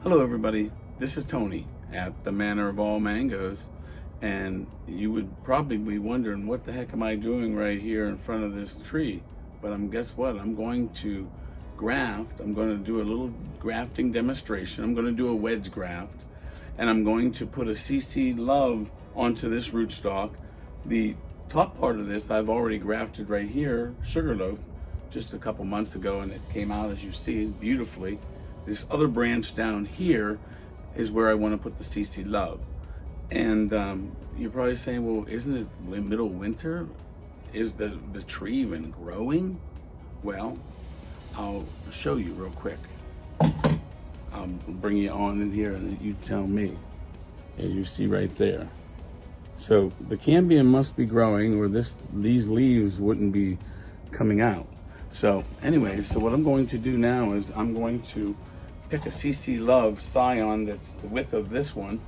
Hello everybody, this is Tony at the Manor of All Mangoes, and you would probably be wondering what the heck am I doing right here in front of this tree. But guess what, I'm going to graft. I'm going to do a little grafting demonstration. I'm going to do a wedge graft, and I'm going to put a CC Love onto this rootstock. The top part of this I've already grafted right here, Sugarloaf, just a couple months ago, and it came out, as you see, beautifully. This other branch down here is where I want to put the CC Love. And you're probably saying, well, isn't it middle winter? Is the tree even growing? Well, I'll show you real quick. I'll bring you on in here and you tell me, as you see right there. So the cambium must be growing, or these leaves wouldn't be coming out. So anyway, so what I'm going to do now is I'm going to pick a CC Love scion that's the width of this one,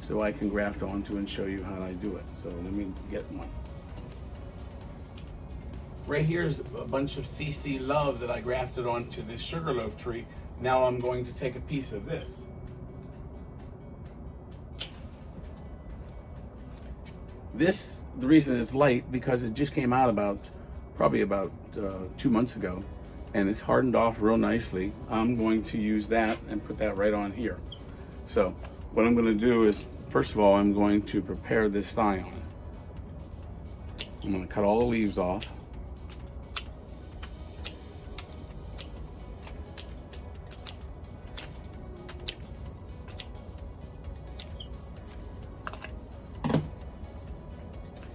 so I can graft onto and show you how I do it. So let me get one. Right here's a bunch of CC Love that I grafted onto this Sugarloaf tree. Now I'm going to take a piece of this. The reason it's light, because it just came out probably about 2 months ago, and it's hardened off real nicely. I'm going to use that and put that right on here. So what I'm going to do is, first of all, I'm going to prepare this scion. I'm going to cut all the leaves off.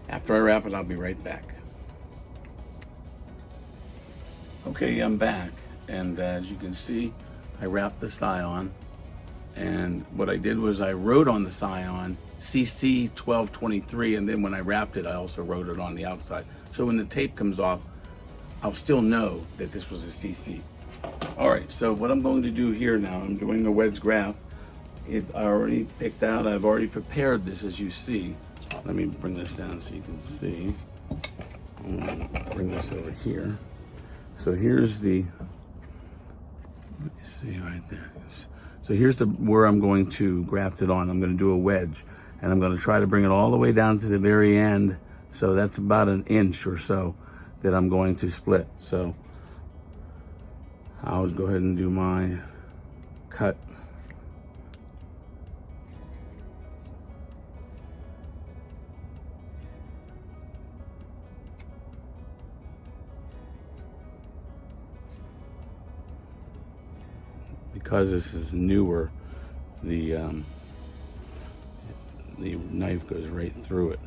After I wrap it, I'll be right back. Okay, I'm back, and as you can see, I wrapped the scion, and what I did was I wrote on the scion CC 1223, and then when I wrapped it, I also wrote it on the outside. So when the tape comes off, I'll still know that this was a CC. All right, so what I'm going to do here now, I'm doing a wedge graft. I already picked out, I've already prepared this, as you see. Let me bring this down so you can see. I'm gonna bring this over here. So here's the, let me see right there. So here's where I'm going to graft it on. I'm going to do a wedge, and I'm going to try to bring it all the way down to the very end. So that's about 1 inch or so that I'm going to split. So I'll go ahead and do my cut. Because this is newer, the knife goes right through it.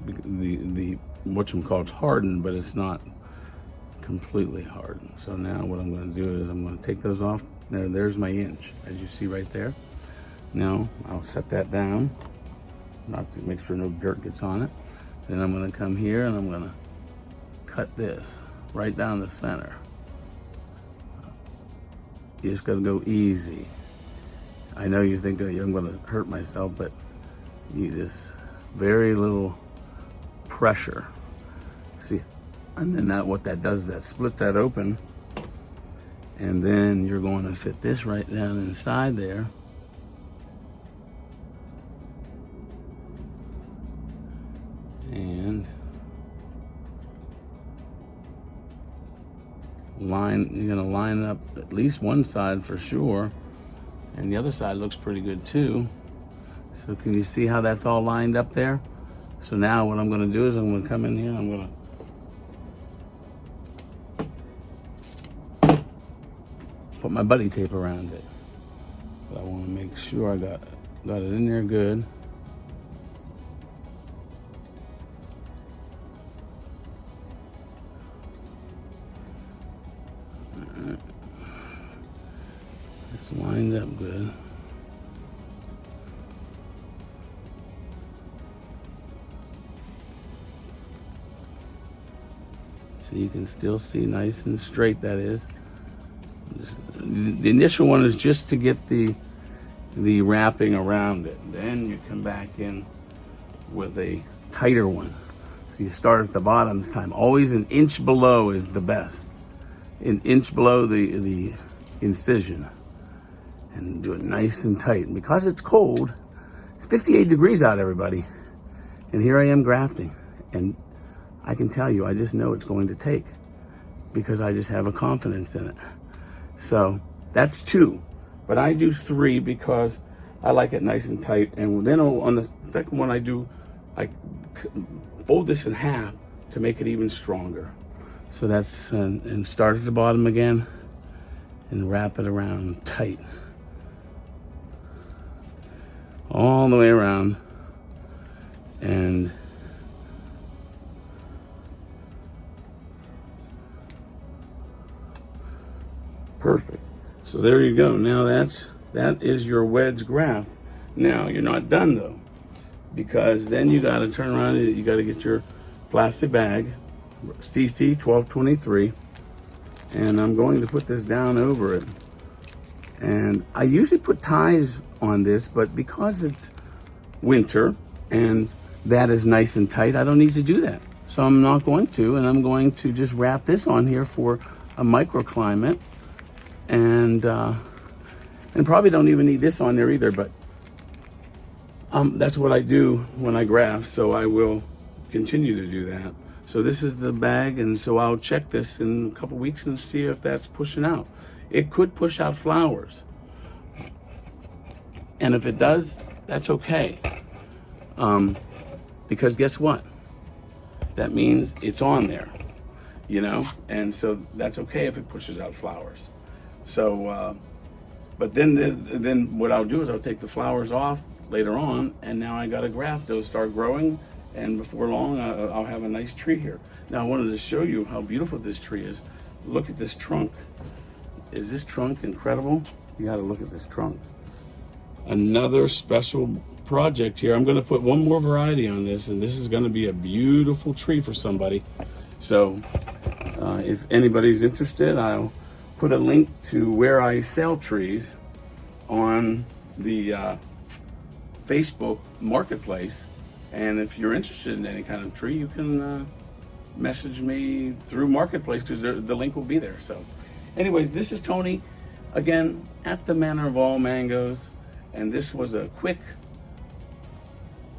The whatchamacallit's hardened, but it's not completely hardened. So now what I'm going to do is I'm going to take those off. There's my inch, as you see right there. Now I'll set that down, not to make sure no dirt gets on it. Then I'm going to come here and I'm going to cut this right down the center. You just gotta go easy. I know you think I'm gonna hurt myself, but you just, very little pressure. See, and then what that does is that splits that open, and then you're going to fit this right down inside there. And you're gonna line up at least one side for sure, and the other side looks pretty good too. So can you see how that's all lined up there? So now what I'm gonna do is I'm gonna come in here and I'm gonna put my buddy tape around it. But I wanna make sure I got it in there good. It's lined up good. So you can still see nice and straight, that is. The initial one is just to get the wrapping around it. Then you come back in with a tighter one. So you start at the bottom this time. Always an inch below is the best. An inch below the incision and do it nice and tight. And because it's cold, it's 58 degrees out, everybody. And here I am grafting. And I can tell you, I just know it's going to take because I just have a confidence in it. So that's 2, but I do 3 because I like it nice and tight. And then on the second one, I fold this in half to make it even stronger. So that's, and start at the bottom again and wrap it around tight. All the way around. And perfect. So there you go. Now that is your wedge graft. Now you're not done though, because then you got to turn around and you got to get your plastic bag, CC 1223, and I'm going to put this down over it. And I usually put ties on this, but because it's winter and that is nice and tight, I don't need to do that. So I'm not going to, and I'm going to just wrap this on here for a microclimate. And probably don't even need this on there either, but that's what I do when I graft, so I will continue to do that. So this is the bag, and so I'll check this in a couple weeks and see if that's pushing out. It could push out flowers. And if it does, that's okay. Because guess what? That means it's on there, you know? And so that's okay if it pushes out flowers. So, but then what I'll do is I'll take the flowers off later on, and now I got a graft. They'll start growing, and before long, I'll have a nice tree here. Now I wanted to show you how beautiful this tree is. Look at this trunk. Is this trunk incredible? You gotta look at this trunk. Another special project here. I'm gonna put one more variety on this, and this is gonna be a beautiful tree for somebody. So if anybody's interested, I'll put a link to where I sell trees on the Facebook marketplace. And if you're interested in any kind of tree, you can message me through marketplace, because the link will be there. So anyways, this is Tony again at the Manor of All Mangoes, and this was a quick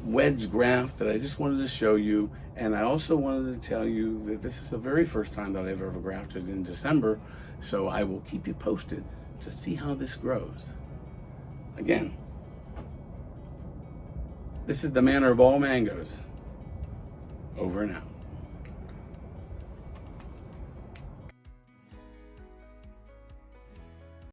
wedge graft that I just wanted to show you. And I also wanted to tell you that this is the very first time that I've ever grafted in December, so I will keep you posted to see how this grows. Again, this is the Manor of All Mangoes. Over and out.